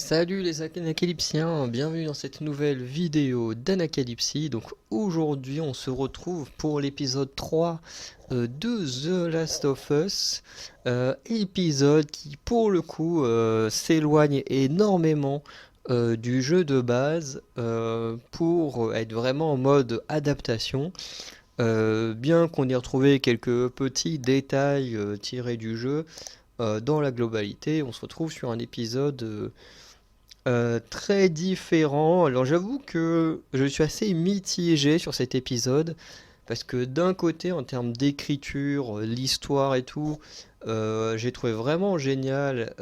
Salut les Anacalypsiens, bienvenue dans cette nouvelle vidéo d'Anacalypsie. Donc aujourd'hui on se retrouve pour l'épisode 3 de The Last of Us. Épisode qui pour le coup s'éloigne énormément du jeu de base pour être vraiment en mode adaptation. Bien qu'on ait retrouvé quelques petits détails tirés du jeu, dans la globalité on se retrouve sur un épisode très différent. Alors j'avoue que je suis assez mitigé sur cet épisode parce que d'un côté en termes d'écriture, l'histoire et tout, j'ai trouvé vraiment génial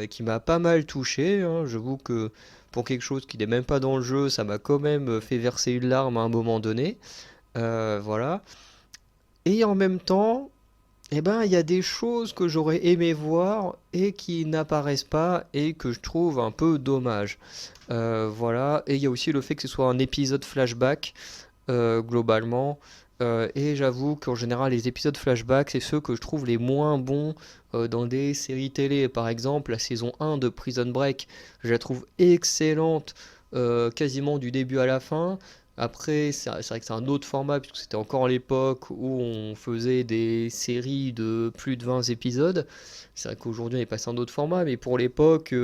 et qui m'a pas mal touché, hein. J'avoue que pour quelque chose qui n'est même pas dans le jeu, ça m'a quand même fait verser une larme à un moment donné. Voilà. Et en même temps, eh ben, il y a des choses que j'aurais aimé voir et qui n'apparaissent pas et que je trouve un peu dommage. Voilà. Et il y a aussi le fait que ce soit un épisode flashback, globalement. Et j'avoue qu'en général, les épisodes flashback, c'est ceux que je trouve les moins bons dans des séries télé. Par exemple, la saison 1 de Prison Break, je la trouve excellente, quasiment du début à la fin. Après, c'est vrai que c'est un autre format, puisque c'était encore l'époque où on faisait des séries de plus de 20 épisodes. C'est vrai qu'aujourd'hui, on est passé à un autre format, mais pour l'époque,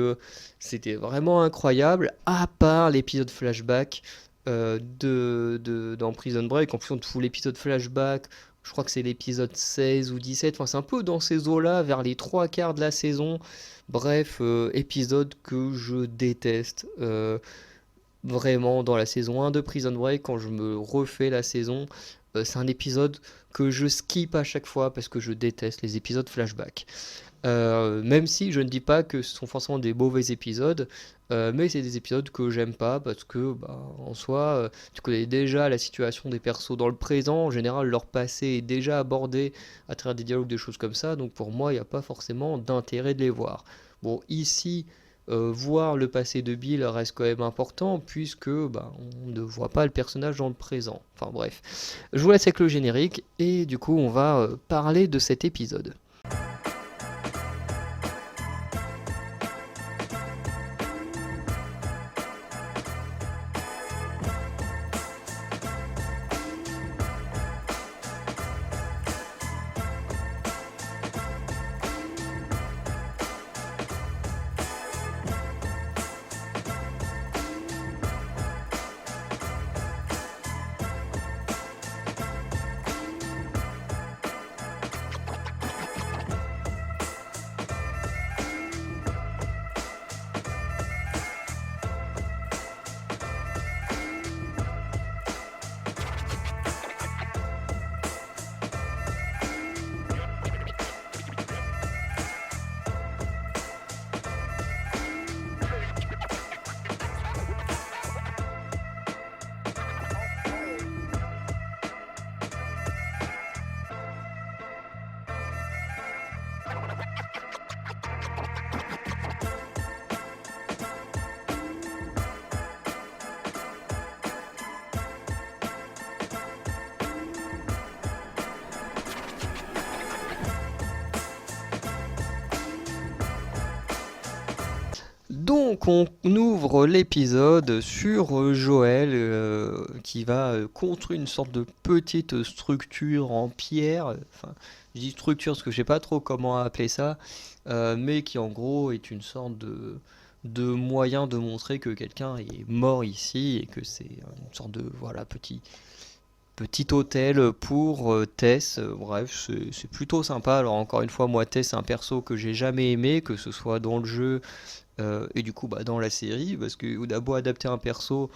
c'était vraiment incroyable, à part l'épisode flashback dans Prison Break. En plus, on te fout l'épisode flashback, je crois que c'est l'épisode 16 ou 17. Enfin, c'est un peu dans ces eaux-là, vers les trois quarts de la saison. Bref, épisode que je déteste. Vraiment, dans la saison 1 de Prison Break, quand je me refais la saison, c'est un épisode que je skip à chaque fois parce que je déteste les épisodes flashback. Même si je ne dis pas que ce sont forcément des mauvais épisodes, mais c'est des épisodes que j'aime pas parce que, bah, en soi, tu connais déjà la situation des persos dans le présent. En général, leur passé est déjà abordé à travers des dialogues, des choses comme ça. Donc pour moi, il n'y a pas forcément d'intérêt de les voir. Bon, ici, voir le passé de Bill reste quand même important puisque bah, on ne voit pas le personnage dans le présent. Enfin bref, je vous laisse avec le générique et du coup, on va parler de cet épisode. Donc on ouvre l'épisode sur Joël qui va construire une sorte de petite structure en pierre. Enfin, je dis structure parce que je sais pas trop comment appeler ça, mais qui en gros est une sorte de moyen de montrer que quelqu'un est mort ici et que c'est une sorte de voilà petit hôtel pour Tess. Bref, c'est plutôt sympa. Alors encore une fois, moi Tess c'est un perso que j'ai jamais aimé, que ce soit dans le jeu et du coup, bah, dans la série, parce que on a beau adapter un perso,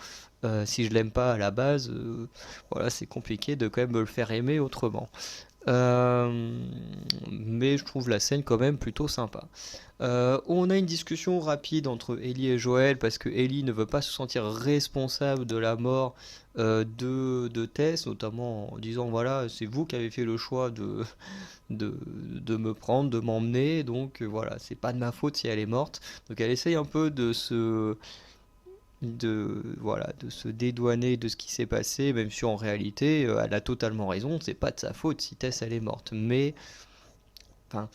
si je l'aime pas à la base, voilà, c'est compliqué de quand même me le faire aimer autrement. Euh, mais je trouve la scène quand même plutôt sympa. On a une discussion rapide entre Ellie et Joël parce que Ellie ne veut pas se sentir responsable de la mort de Tess, notamment en disant voilà, c'est vous qui avez fait le choix de me prendre, de m'emmener, donc voilà, c'est pas de ma faute si elle est morte. Donc elle essaye un peu voilà, de se dédouaner de ce qui s'est passé, même si en réalité elle a totalement raison, c'est pas de sa faute si Tess elle est morte. Mais enfin,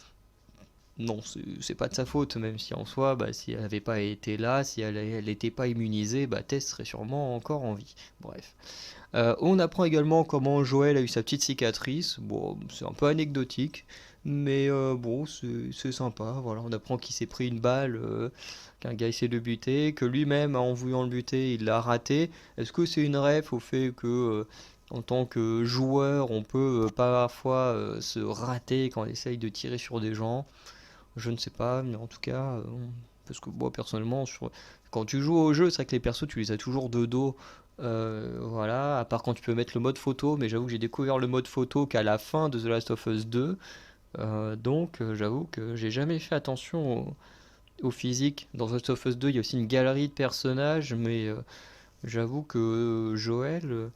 non, c'est pas de sa faute, même si en soi, bah, si elle n'avait pas été là, si elle n'était pas immunisée, bah, Tess serait sûrement encore en vie. Bref. On apprend également comment Joël a eu sa petite cicatrice. Bon, c'est un peu anecdotique, mais bon, c'est sympa. Voilà, on apprend qu'il s'est pris une balle, qu'un gars essaie de buter, que lui-même, en voulant le buter, il l'a raté. Est-ce que c'est une ref au fait que, en tant que joueur, on peut parfois se rater quand on essaye de tirer sur des gens? Je ne sais pas, mais en tout cas, parce que moi personnellement, quand tu joues au jeu, c'est vrai que les persos, tu les as toujours de dos. Voilà, à part quand tu peux mettre le mode photo, mais j'avoue que j'ai découvert le mode photo qu'à la fin de The Last of Us 2. Donc j'avoue que j'ai jamais fait attention au physique. Dans The Last of Us 2, il y a aussi une galerie de personnages, mais j'avoue que Joël,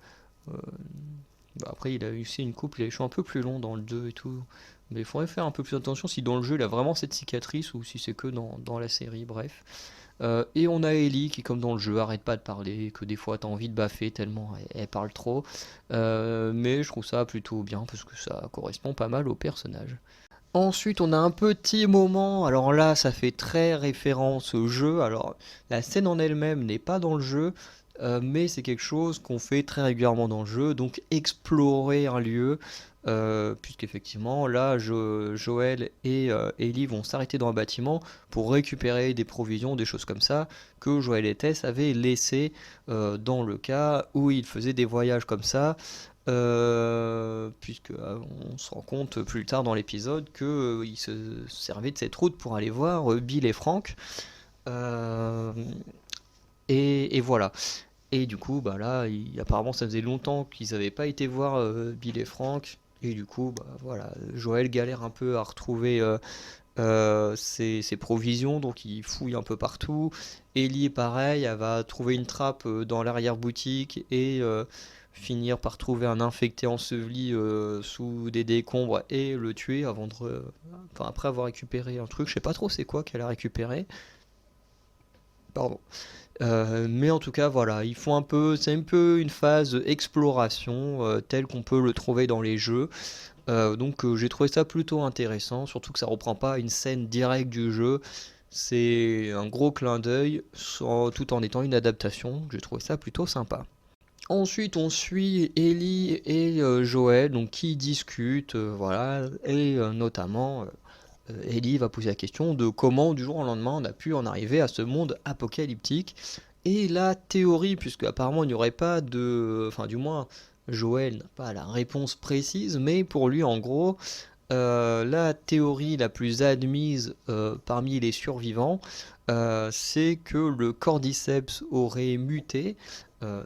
bah, après il a eu aussi une coupe, il a les cheveux un peu plus longs dans le 2 et tout. Mais il faudrait faire un peu plus attention si dans le jeu il a vraiment cette cicatrice ou si c'est que dans la série, bref. Et on a Ellie qui, comme dans le jeu, arrête pas de parler, que des fois t'as envie de baffer tellement elle parle trop. Mais je trouve ça plutôt bien parce que ça correspond pas mal au personnage. Ensuite, on a un petit moment, alors là, ça fait très référence au jeu. Alors, la scène en elle-même n'est pas dans le jeu, mais c'est quelque chose qu'on fait très régulièrement dans le jeu, donc explorer un lieu, puisqu'effectivement, là, Joël et Ellie vont s'arrêter dans un bâtiment pour récupérer des provisions, des choses comme ça, que Joël et Tess avaient laissées dans le cas où ils faisaient des voyages comme ça. Puisque on se rend compte plus tard dans l'épisode que il se servait de cette route pour aller voir Bill et Frank. Euh, et voilà. Et du coup, bah là, apparemment, ça faisait longtemps qu'ils n'avaient pas été voir Bill et Frank. Et du coup, bah voilà, Joël galère un peu à retrouver ses provisions, donc il fouille un peu partout. Ellie, pareil, elle va trouver une trappe dans l'arrière-boutique et finir par trouver un infecté enseveli sous des décombres et le tuer enfin, après avoir récupéré un truc. Je sais pas trop c'est quoi qu'elle a récupéré. Pardon. Mais en tout cas, voilà, ils font c'est un peu une phase exploration telle qu'on peut le trouver dans les jeux. Donc j'ai trouvé ça plutôt intéressant, surtout que ça reprend pas une scène directe du jeu. C'est un gros clin d'œil tout en étant une adaptation. J'ai trouvé ça plutôt sympa. Ensuite, on suit Ellie et Joël, donc qui discutent, voilà, et notamment Ellie va poser la question de comment du jour au lendemain on a pu en arriver à ce monde apocalyptique. Et la théorie, puisque apparemment il n'y aurait pas enfin du moins Joël n'a pas la réponse précise, mais pour lui en gros, la théorie la plus admise parmi les survivants, c'est que le cordyceps aurait muté,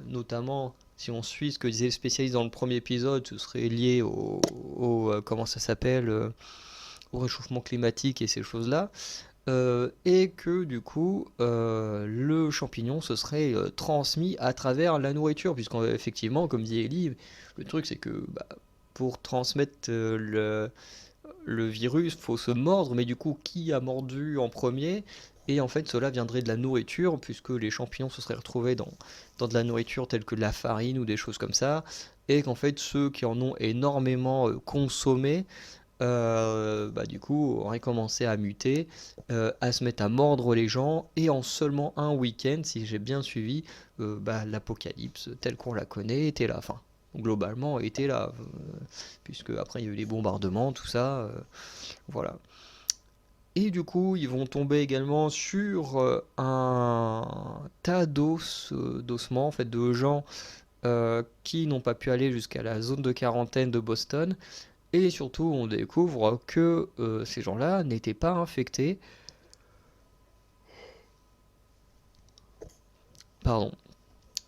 notamment si on suit ce que disait le spécialiste dans le premier épisode, ce serait lié comment ça s'appelle, au réchauffement climatique et ces choses-là. Et que du coup le champignon se serait transmis à travers la nourriture, puisqu'effectivement, comme dit Ellie, le truc c'est que bah, pour transmettre le virus, faut se mordre, mais du coup, qui a mordu en premier? Et en fait, cela viendrait de la nourriture, puisque les champignons se seraient retrouvés dans de la nourriture telle que de la farine ou des choses comme ça, et qu'en fait, ceux qui en ont énormément consommé, bah, du coup, auraient commencé à muter, à se mettre à mordre les gens, et en seulement un week-end, si j'ai bien suivi, bah, l'apocalypse telle qu'on la connaît était là. Enfin, globalement, était là, puisque après il y a eu les bombardements, tout ça, voilà. Et du coup, ils vont tomber également sur un tas d'ossements, en fait, de gens qui n'ont pas pu aller jusqu'à la zone de quarantaine de Boston. Et surtout, on découvre que ces gens-là n'étaient pas infectés. Pardon.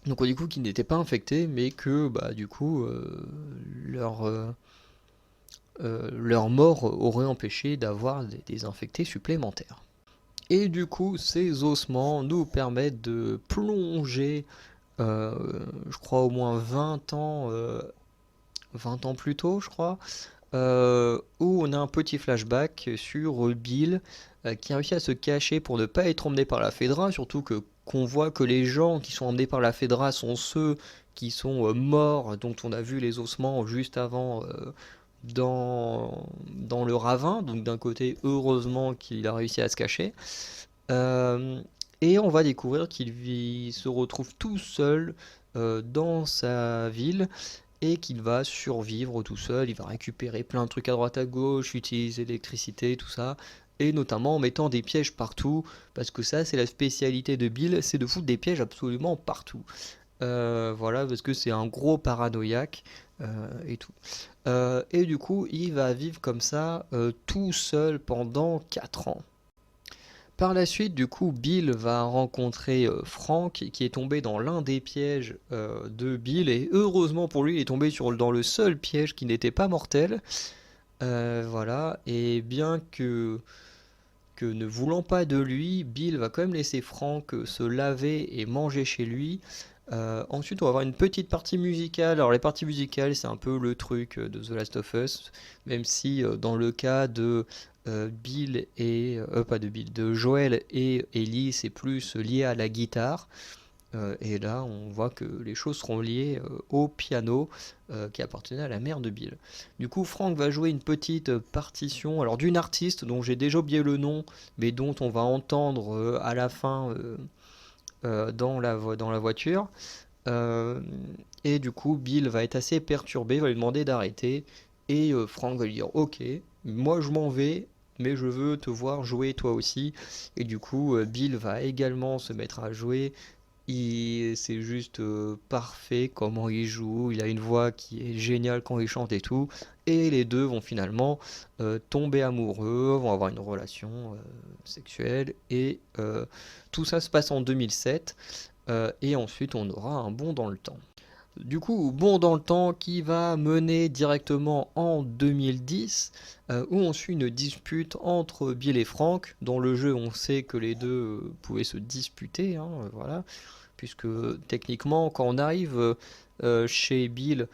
Donc on découvre qu'ils n'étaient pas infectés, mais que bah, du coup, leur mort aurait empêché d'avoir des infectés supplémentaires. Et du coup, ces ossements nous permettent de plonger, je crois au moins 20 ans plus tôt, je crois, où on a un petit flashback sur Bill qui a réussi à se cacher pour ne pas être emmené par la Fedra, surtout qu'on voit que les gens qui sont emmenés par la Fedra sont ceux qui sont morts, dont on a vu les ossements juste avant dans le ravin. Donc d'un côté, heureusement qu'il a réussi à se cacher. Euh, et on va découvrir se retrouve tout seul dans sa ville et qu'il va survivre tout seul. Il va récupérer plein de trucs à droite à gauche, utiliser l'électricité, tout ça. Et notamment en mettant des pièges partout, parce que ça c'est la spécialité de Bill, c'est de foutre des pièges absolument partout. Voilà, parce que c'est un gros paranoïaque et tout. Et du coup, il va vivre comme ça tout seul pendant 4 ans. Par la suite, du coup, Bill va rencontrer Frank qui est tombé dans l'un des pièges de Bill et heureusement pour lui, il est tombé dans le seul piège qui n'était pas mortel. Voilà, et bien que ne voulant pas de lui, Bill va quand même laisser Frank se laver et manger chez lui. Ensuite, on va avoir une petite partie musicale. Alors, les parties musicales, c'est un peu le truc de The Last of Us, même si dans le cas de Bill et pas de Bill, de Joel et Ellie, c'est plus lié à la guitare. Et là, on voit que les choses seront liées au piano qui appartenait à la mère de Bill. Du coup, Frank va jouer une petite partition, alors d'une artiste dont j'ai déjà oublié le nom, mais dont on va entendre à la fin dans la voiture. Euh, et du coup, Bill va être assez perturbé, va lui demander d'arrêter. Et Frank va lui dire ok, moi je m'en vais, mais je veux te voir jouer toi aussi. Et du coup, Bill va également se mettre à jouer. C'est juste parfait comment il joue. Il a une voix qui est géniale quand il chante et tout. Et les deux vont finalement tomber amoureux, vont avoir une relation sexuelle. Et tout ça se passe en 2007. Et ensuite, on aura un bond dans le temps. Du coup, bond dans le temps qui va mener directement en 2010, où on suit une dispute entre Bill et Frank. Dans le jeu, on sait que les deux pouvaient se disputer, hein, voilà, puisque techniquement, quand on arrive chez Bill,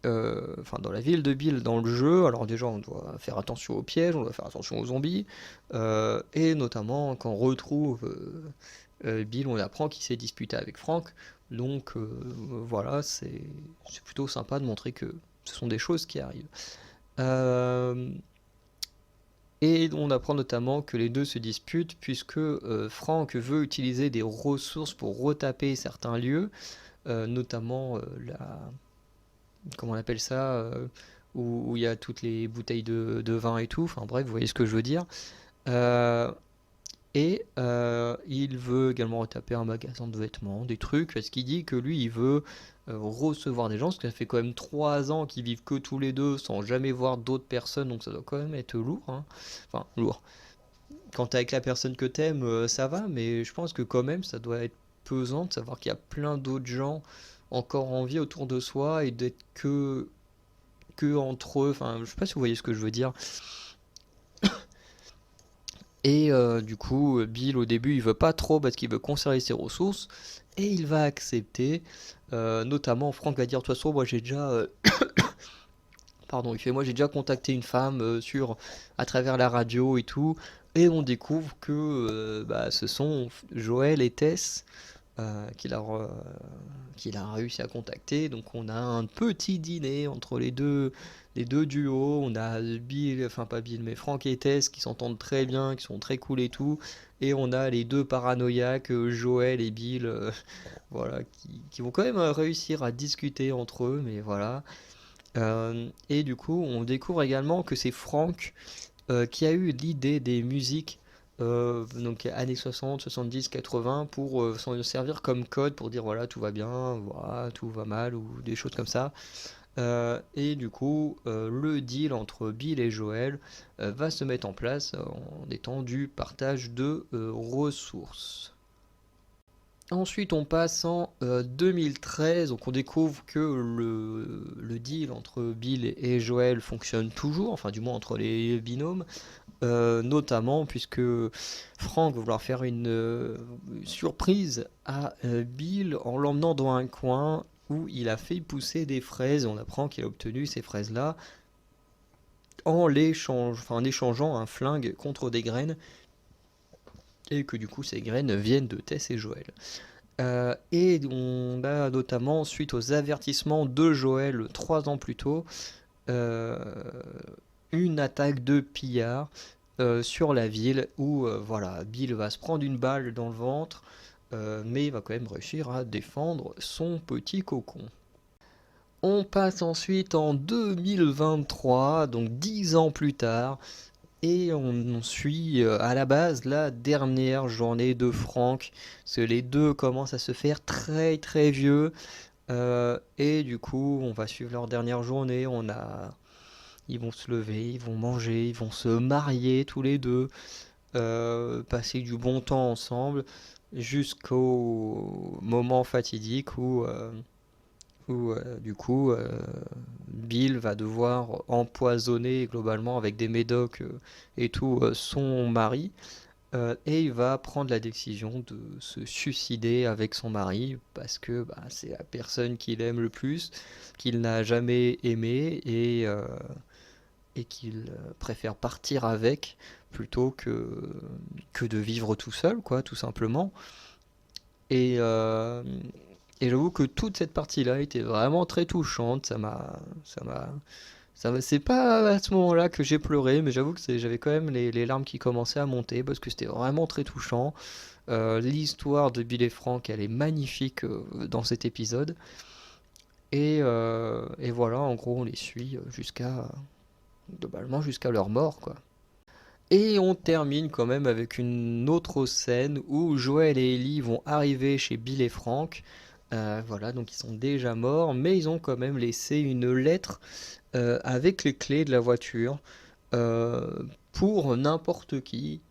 enfin dans la ville de Bill dans le jeu, alors déjà on doit faire attention aux pièges, on doit faire attention aux zombies, et notamment quand on retrouve Bill, on apprend qu'il s'est disputé avec Frank, donc voilà, c'est plutôt sympa de montrer que ce sont des choses qui arrivent. Euh, et on apprend notamment que les deux se disputent puisque Frank veut utiliser des ressources pour retaper certains lieux, notamment comment on appelle ça, où il y a toutes les bouteilles de vin et tout, enfin bref, vous voyez ce que je veux dire. Euh, et il veut également retaper un magasin de vêtements, des trucs, parce qu'il dit que lui, il veut recevoir des gens, parce que ça fait quand même 3 ans qu'ils vivent que tous les deux, sans jamais voir d'autres personnes, donc ça doit quand même être lourd, hein. Enfin, lourd. Quand t'es avec la personne que t'aimes, ça va, mais je pense que quand même, ça doit être pesant de savoir qu'il y a plein d'autres gens encore en vie autour de soi et d'être que entre eux. Enfin, je sais pas si vous voyez ce que je veux dire. Et du coup, Bill au début, il veut pas trop parce qu'il veut conserver ses ressources et il va accepter. Notamment, Frank va dire de toute façon, moi j'ai déjà, pardon, il fait moi j'ai déjà contacté une femme à travers la radio et tout, et on découvre que bah, ce sont Joël et Tess qu'il a réussi à contacter. Donc on a un petit dîner entre les deux duos. On a Bill, enfin pas Bill, mais Frank et Tess qui s'entendent très bien, qui sont très cool et tout. Et on a les deux paranoïaques, Joël et Bill, voilà, qui vont quand même réussir à discuter entre eux, mais voilà. Et du coup, on découvre également que c'est Frank qui a eu l'idée des musiques donc années 60, 70, 80 pour s'en servir comme code pour dire voilà tout va bien, voilà, tout va mal ou des choses comme ça. Et du coup, le deal entre Bill et Joel va se mettre en place en étant du partage de ressources. Ensuite, on passe en 2013, donc on découvre que le deal entre Bill et Joel fonctionne toujours, enfin du moins entre les binômes, notamment puisque Frank va vouloir faire une surprise à Bill en l'emmenant dans un coin où il a fait pousser des fraises. On apprend qu'il a obtenu ces fraises-là en échangeant un flingue contre des graines et que du coup ces graines viennent de Tess et Joël. Et on a notamment, suite aux avertissements de Joël 3 ans plus tôt, euh, une attaque de pillards sur la ville où voilà, Bill va se prendre une balle dans le ventre, mais il va quand même réussir à défendre son petit cocon. On passe ensuite en 2023, donc 10 ans plus tard, et on suit à la base la dernière journée de Frank, parce que les deux commencent à se faire très très vieux, et du coup on va suivre leur dernière journée, ils vont se lever, ils vont manger, ils vont se marier tous les deux, passer du bon temps ensemble, jusqu'au moment fatidique où du coup Bill va devoir empoisonner globalement avec des médocs et tout son mari, et il va prendre la décision de se suicider avec son mari parce que bah, c'est la personne qu'il aime le plus, qu'il n'a jamais aimé et qu'il préfère partir avec plutôt que de vivre tout seul, quoi, tout simplement. Et, euh, et j'avoue que toute cette partie-là était vraiment très touchante. C'est pas à ce moment-là que j'ai pleuré, mais j'avoue que j'avais quand même les larmes qui commençaient à monter parce que c'était vraiment très touchant. L'histoire de Bill et Frank, elle est magnifique dans cet épisode. Et voilà, en gros, on les suit globalement jusqu'à leur mort, quoi. Et on termine quand même avec une autre scène où Joël et Ellie vont arriver chez Bill et Frank. Voilà, donc ils sont déjà morts, mais ils ont quand même laissé une lettre avec les clés de la voiture euh, pour n'importe qui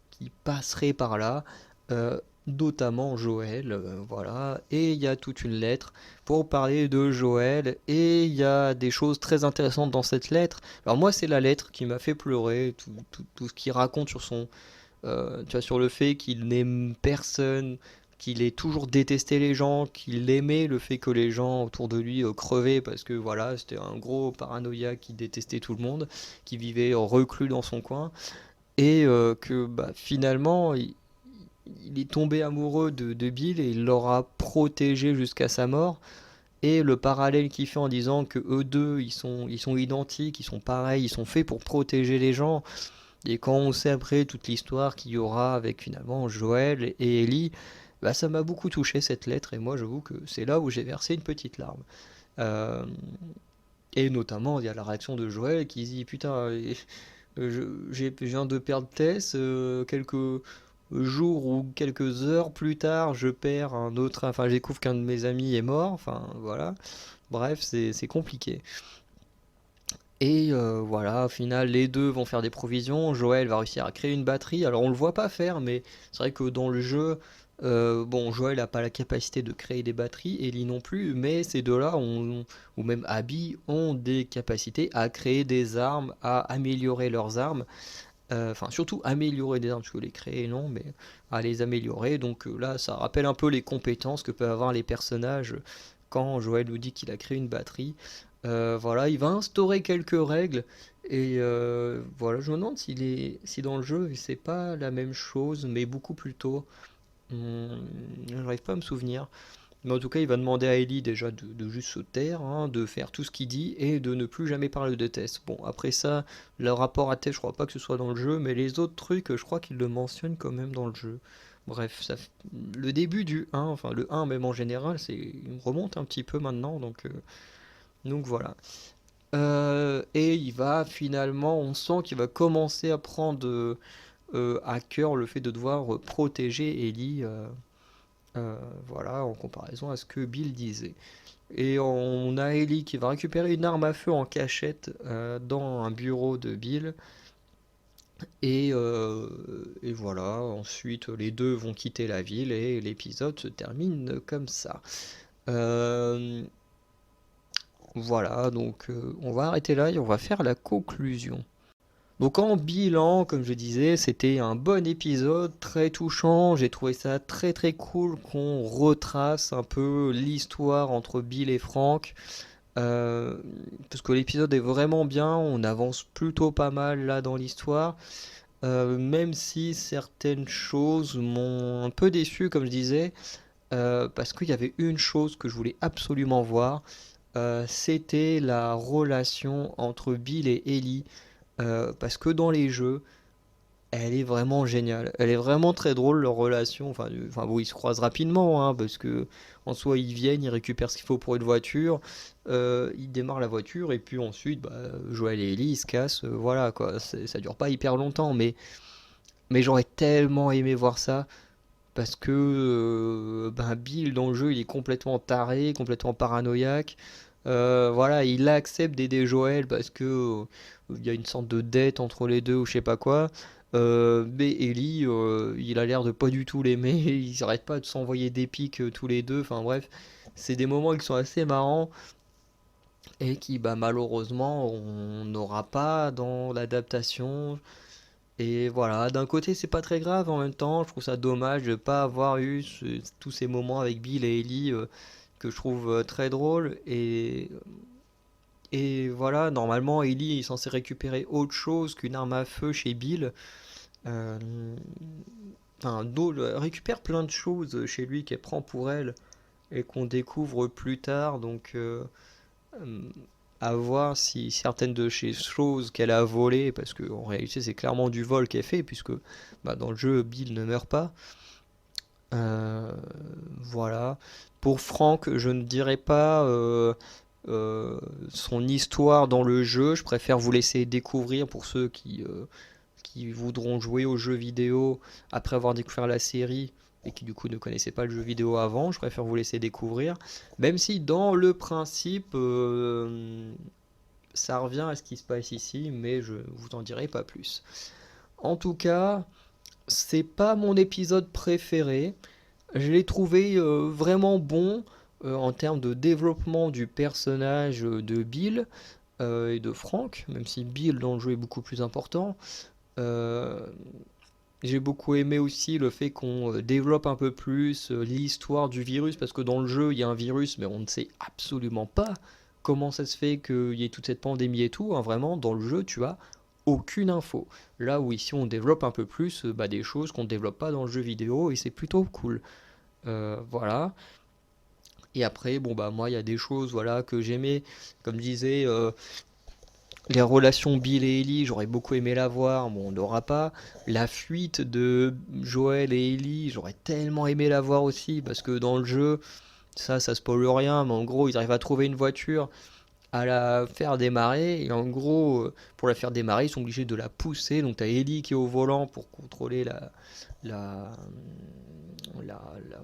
passerait par là, euh, notamment Joël, voilà. Et il y a toute une lettre pour parler de Joël, et il y a des choses très intéressantes dans cette lettre. Alors moi, c'est la lettre qui m'a fait pleurer, tout ce qu'il raconte sur tu vois, sur le fait qu'il n'aime personne, qu'il ait toujours détesté les gens, qu'il aimait le fait que les gens autour de lui crevaient parce que voilà, c'était un gros paranoïaque qui détestait tout le monde, qui vivait reclus dans son coin, et que bah, finalement il est tombé amoureux de Bill et il l'aura protégé jusqu'à sa mort. Et le parallèle qu'il fait en disant que eux deux, ils sont identiques, ils sont pareils, ils sont faits pour protéger les gens. Et quand on sait après toute l'histoire qu'il y aura avec finalement Joël et Ellie, bah ça m'a beaucoup touché cette lettre, et moi j'avoue que c'est là où j'ai versé une petite larme. Euh, et notamment il y a la réaction de Joël qui dit putain, je viens de perdre Tess, quelques jours ou quelques heures plus tard je perds un autre, enfin je découvre qu'un de mes amis est mort, enfin voilà, bref c'est compliqué. Et voilà, au final, les deux vont faire des provisions. Joël va réussir à créer une batterie. Alors, on le voit pas faire, mais c'est vrai que dans le jeu, bon, Joël n'a pas la capacité de créer des batteries, Ellie non plus, mais ces deux-là, ou même Abby, ont des capacités à créer des armes, à améliorer leurs armes. Enfin, surtout améliorer des armes, parce que les créer, non, mais à les améliorer. Donc là, ça rappelle un peu les compétences que peuvent avoir les personnages quand Joël nous dit qu'il a créé une batterie. Voilà, il va instaurer quelques règles. Et voilà, je me demande si dans le jeu c'est pas la même chose, mais beaucoup plus tôt. Je n'arrive pas à me souvenir. Mais en tout cas, il va demander à Ellie déjà de juste se taire, hein, de faire tout ce qu'il dit et de ne plus jamais parler de Tess. Bon, après ça, le rapport à Tess, je crois pas que ce soit dans le jeu, mais les autres trucs, je crois qu'il le mentionne quand même dans le jeu. Bref, le début du 1, enfin le 1 même en général, il me remonte un petit peu maintenant, donc voilà. Et il va finalement, on sent qu'il va commencer à prendre à cœur le fait de devoir protéger Ellie, voilà, en comparaison à ce que Bill disait. Et on a Ellie qui va récupérer une arme à feu en cachette dans un bureau de Bill. Et voilà, ensuite les deux vont quitter la ville et l'épisode se termine comme ça. Euh, voilà, donc on va arrêter là et on va faire la conclusion. Donc en bilan, comme je disais, c'était un bon épisode, très touchant. J'ai trouvé ça très très cool qu'on retrace un peu l'histoire entre Bill et Frank. Euh, Parce que l'épisode est vraiment bien, on avance plutôt pas mal là dans l'histoire. Même si certaines choses m'ont un peu déçu, comme je disais, parce qu'il y avait une chose que je voulais absolument voir. c'était la relation entre Bill et Ellie. Parce que dans les jeux, elle est vraiment géniale. Elle est vraiment très drôle, leur relation. Enfin bon, ils se croisent rapidement, hein, parce que en soi, ils viennent, ils récupèrent ce qu'il faut pour une voiture, ils démarrent la voiture, et puis ensuite, bah, Joël et Ellie, ils se cassent. Voilà, quoi. Ça dure pas hyper longtemps, mais j'aurais tellement aimé voir ça. Parce que ben Bill dans le jeu il est complètement taré, complètement paranoïaque. Voilà, il accepte d'aider Joël parce que il y a une sorte de dette entre les deux ou je sais pas quoi. Mais Ellie, il a l'air de pas du tout l'aimer. Ils n'arrêtent pas de s'envoyer des pics tous les deux. Enfin bref, c'est des moments qui sont assez marrants et qui bah, malheureusement on n'aura pas dans l'adaptation. Et voilà, d'un côté c'est pas très grave, en même temps je trouve ça dommage de pas avoir eu tous ces moments avec Bill et Ellie que je trouve très drôles. Et voilà, normalement Ellie est censée récupérer autre chose qu'une arme à feu chez Bill. Euh, enfin, elle récupère plein de choses chez lui qu'elle prend pour elle et qu'on découvre plus tard. Donc euh, à voir si certaines de ces choses qu'elle a volées, parce qu'en réalité c'est clairement du vol qu'elle fait, puisque bah, dans le jeu Bill ne meurt pas. Euh, voilà. Pour Frank, je ne dirais pas son histoire dans le jeu. Je préfère vous laisser découvrir pour ceux qui voudront jouer aux jeux vidéo après avoir découvert la série et qui du coup ne connaissaient pas le jeu vidéo avant. Je préfère vous laisser découvrir. Même si dans le principe, ça revient à ce qui se passe ici, mais je vous en dirai pas plus. En tout cas, c'est pas mon épisode préféré. Je l'ai trouvé vraiment bon en termes de développement du personnage de Bill et de Frank, même si Bill dans le jeu est beaucoup plus important. Euh, j'ai beaucoup aimé aussi le fait qu'on développe un peu plus l'histoire du virus, parce que dans le jeu, il y a un virus, mais on ne sait absolument pas comment ça se fait qu'il y ait toute cette pandémie et tout, hein. Vraiment, dans le jeu, tu as aucune info. Là où ici, on développe un peu plus bah, des choses qu'on ne développe pas dans le jeu vidéo, et c'est plutôt cool. Voilà. Et après, bon bah moi, il y a des choses voilà que j'aimais, comme je disais, les relations Bill et Ellie, j'aurais beaucoup aimé la voir, bon, on n'aura pas. La fuite de Joël et Ellie, j'aurais tellement aimé la voir aussi, parce que dans le jeu, ça spoil rien, mais en gros, ils arrivent à trouver une voiture, à la faire démarrer, et en gros, pour la faire démarrer, ils sont obligés de la pousser, donc t'as Ellie qui est au volant pour contrôler la, la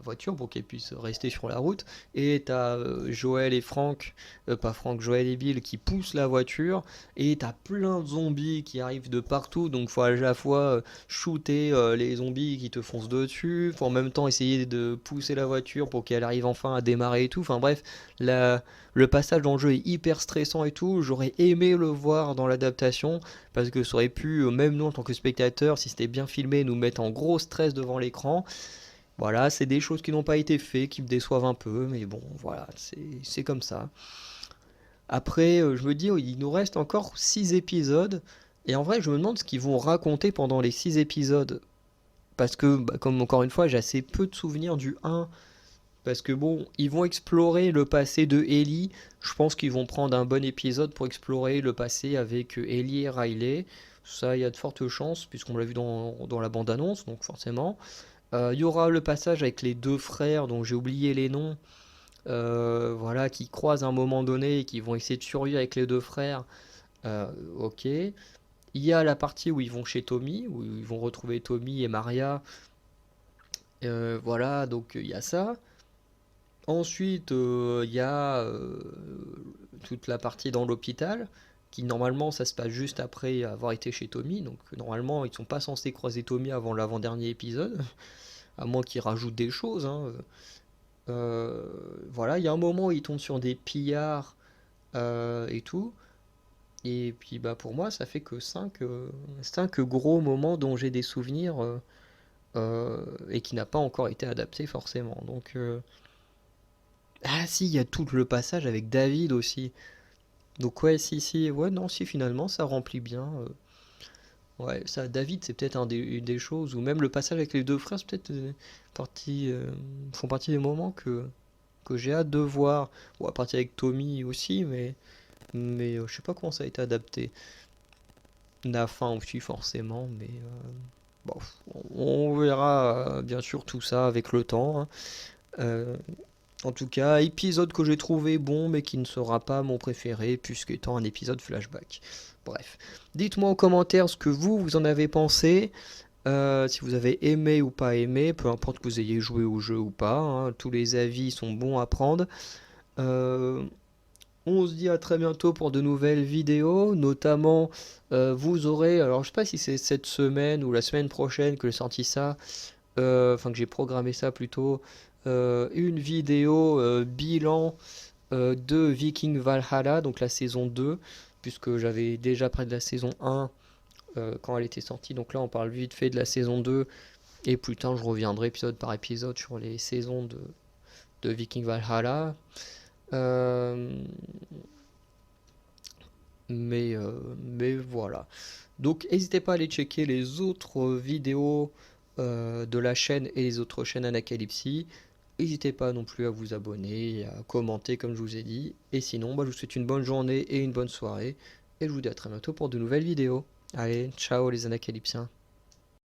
voiture pour qu'elle puisse rester sur la route. Et t'as Joël et Franck, pas Franck, Joël et Bill qui poussent la voiture. Et t'as plein de zombies qui arrivent de partout. Donc faut à la fois shooter les zombies qui te foncent dessus. Faut en même temps essayer de pousser la voiture pour qu'elle arrive enfin à démarrer et tout. Enfin bref, le passage dans le jeu est hyper stressant et tout. J'aurais aimé le voir dans l'adaptation parce que ça aurait pu, même nous en tant que spectateurs, si c'était bien filmé, nous mettre en gros stress devant l'écran. Voilà, c'est des choses qui n'ont pas été faites, qui me déçoivent un peu, mais bon, voilà, c'est comme ça. Après, je me dis, oh, il nous reste encore 6 épisodes, et en vrai, je me demande ce qu'ils vont raconter pendant les 6 épisodes. Parce que, bah, comme encore une fois, j'ai assez peu de souvenirs du un. Parce que bon, ils vont explorer le passé de Ellie. Je pense qu'ils vont prendre un bon épisode pour explorer le passé avec Ellie et Riley. Ça, il y a de fortes chances, puisqu'on l'a vu dans la bande-annonce, donc forcément. Il y aura le passage avec les deux frères dont j'ai oublié les noms, voilà, qui croisent à un moment donné et qui vont essayer de survivre avec les deux frères. Ok. Il y a la partie où ils vont chez Tommy, où ils vont retrouver Tommy et Maria. Voilà, donc il y a ça. Ensuite, il y a toute la partie dans l'hôpital, qui normalement ça se passe juste après avoir été chez Tommy. Donc normalement ils sont pas censés croiser Tommy avant l'avant-dernier épisode, à moins qu'ils rajoutent des choses, hein. Euh, voilà, il y a un moment où ils tombent sur des pillards et tout. Et puis bah pour moi, ça fait que 5 gros moments dont j'ai des souvenirs et qui n'a pas encore été adapté forcément. Donc ah si, il y a tout le passage avec David aussi. Donc ouais, si, ouais, non, si finalement ça remplit bien. Ouais, ça, David, c'est peut-être une des choses, ou même le passage avec les deux frères, c'est peut-être font partie des moments que que j'ai hâte de voir. Bon, à partir avec Tommy aussi, mais je sais pas comment ça a été adapté. Nafin aussi forcément, mais bon, on verra bien sûr tout ça avec le temps, hein. Euh, En tout cas, épisode que j'ai trouvé bon, mais qui ne sera pas mon préféré, puisqu'étant un épisode flashback. Bref, dites-moi en commentaire ce que vous en avez pensé, si vous avez aimé ou pas aimé, peu importe que vous ayez joué au jeu ou pas, hein, tous les avis sont bons à prendre. Euh, on se dit à très bientôt pour de nouvelles vidéos, notamment vous aurez, alors je sais pas si c'est cette semaine ou la semaine prochaine que j'ai sorti ça, enfin que j'ai programmé ça plutôt, une vidéo bilan de Viking Valhalla, donc la saison 2, puisque j'avais déjà parlé de la saison 1 quand elle était sortie, donc là on parle vite fait de la saison 2, et plus tard je reviendrai épisode par épisode sur les saisons de Viking Valhalla. Euh, mais voilà. Donc n'hésitez pas à aller checker les autres vidéos de la chaîne et les autres chaînes Anacalypse. N'hésitez pas non plus à vous abonner, à commenter comme je vous ai dit. Et sinon, bah, je vous souhaite une bonne journée et une bonne soirée. Et je vous dis à très bientôt pour de nouvelles vidéos. Allez, ciao les Anacalypsiens.